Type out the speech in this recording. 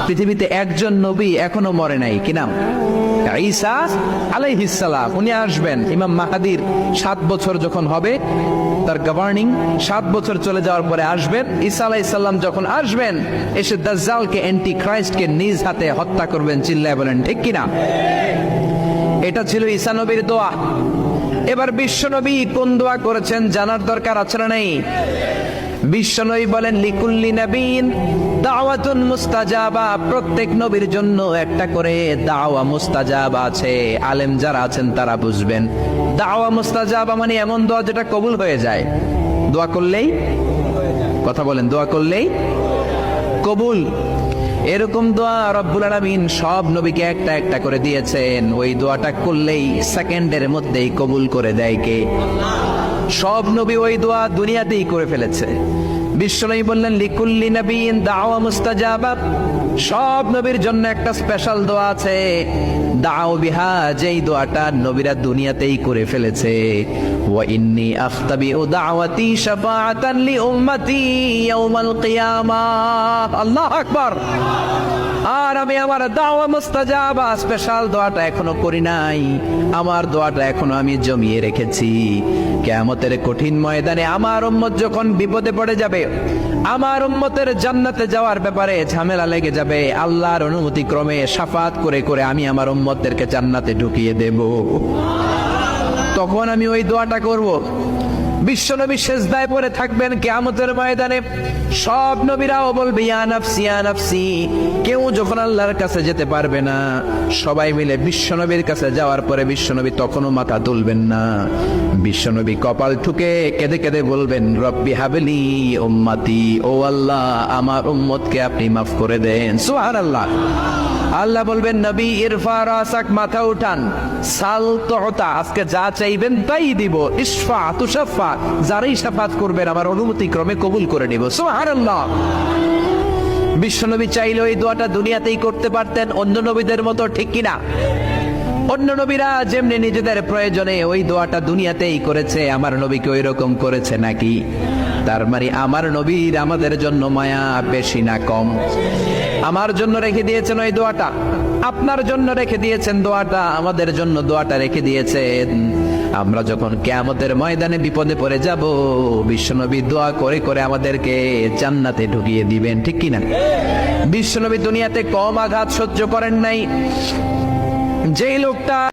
পৃথিবীতে একজন নবী এখনো মরে নাই, কি নাম? ঈসা আলাইহিস সালাম। উনি আসবেন ইমাম মাহাদির 7 বছর যখন হবে, তার গভর্নিং 7 বছর চলে যাওয়ার পরে আসবেন। ঈসা আলাইহিস সালাম যখন আসবেন, এসে দাজ্জালকে, অ্যান্টি ক্রাইস্টকে নিজ হাতে হত্যা করবেন। চিল্লায় বলেন ঠিক কিনা? এটা ছিল ঈসা নবীর দোয়া। এবার বিশ্বনবী কোন দোয়া করেছেন জানার দরকার আছে না নাই? বিশ্বনবী বলেন, লিকুল্লি নবীন দাওয়াতুন মুস্তাজাবা। প্রত্যেক নবীর জন্য একটা করে দাওয়া মুস্তাজাবা আছে। আলেম যারা আছেন তারা বুঝবেন। দাওয়া মুস্তাজাবা মানে এমন দোয়া যেটা কবুল হয়ে যায়। দোয়া করলেই, কথা বলেন, দোয়া করলেই কবুল। এরকম দোয়া রব্বুল আলামিন সব নবীকে একটা একটা করে দিয়েছেন। ওই দোয়াটা করলেই সেকেন্ডের মধ্যেই কবুল করে দেয় কে? সব নবী ওই দোয়া দুনিয়াতেই করে ফেলেছে। বিশ্বনবী বললেন, লিকুল্লি নবীন দাওয়া মুস্তাজাবা। সব নবীর জন্য একটা স্পেশাল দোয়া আছে, দাও বিহা, যেই দোয়াটা নবীরা দুনিয়াতেই করে ফেলেছে। ওয়া ইন্নী আখতাবিউ দাওয়াতি শাফাআতান লি উম্মতি ইয়াউমাল কিয়ামাহ। আল্লাহু আকবার। আর আমি আমার দাওয়া মুস্তাজাবা স্পেশাল দোয়াটা এখনো করি নাই। আমার দোয়াটা এখনো আমি জমিয়ে রেখেছি। কিয়ামতের কঠিন ময়দানে আমার উম্মত যখন বিপদে পড়ে যাবে, আমার উম্মতের জান্নাতে যাওয়ার ব্যাপারে ঝামেলা লেগে যাবে, আল্লাহর অনুমতি ক্রমে শাফাত করে করে আমি আমার উম্মতদেরকে জান্নাতে ঢুকিয়ে দেব। তখন আমি ওই দোয়াটা করব। বিশ্বনবী সেজদায় পড়ে থাকবেন কিয়ামতের ময়দানে। সব নবীরাও বলবে, ইয়া নাফসি ইয়া নাফসি। কেউ যখন আল্লাহর কাছে যেতে পারবে না, সবাই মিলে বিশ্বনবীর কাছে যাওয়ার পরে বিশ্বনবী তখনও মাথা তুলবেন না। বিশ্বনবী কপাল ঠুকে কেঁদে কেঁদে বলবেন, রব্বি হাবলি উম্মতি। ও আল্লাহ, আমার উম্মতকে আপনি মাফ করে দেন। সুবহানাল্লাহ। আল্লাহ বলবেন, নবী ইরফা রাসাক, মাথা উঠান। সাল তুতা, আজকে যা চাইবেন তাই দিব। ইশফা তুশাফা, যারাই শাফাত করবেন আমার অনুমতি ক্রমে কবুল করে নিব। সুবহানাল্লাহ। বিশ্বনবী চাইলে ওই দোয়াটা দুনিয়াতেই করতে পারতেন অন্য নবীদের মতো, ঠিক কিনা? অন্য নবীরা যেমনি নিজেদের প্রয়োজনে ওই দোয়াটা দুনিয়াতেই করেছে, আমার নবীকে ওই রকম করেছে নাকি? তার মানে আমার নবীর আমাদের জন্য মায়া বেশি না কম? আমার জন্য রেখে দিয়েছেন ওই দোয়াটা, আপনার জন্য রেখে দিয়েছেন দোয়াটা, আমাদের জন্য দোয়াটা রেখে দিয়েছেন। আমরা যখন কিয়ামতের ময়দানে বিপদে পড়ে যাব, বিশ্বনবী দোয়া করে করে আমাদেরকে জান্নাতে ঢুকিয়ে দিবেন, ঠিক কিনা? বিশ্বনবী দুনিয়াতে কম আঘাত সহ্য করেন নাই। যেই লোকটা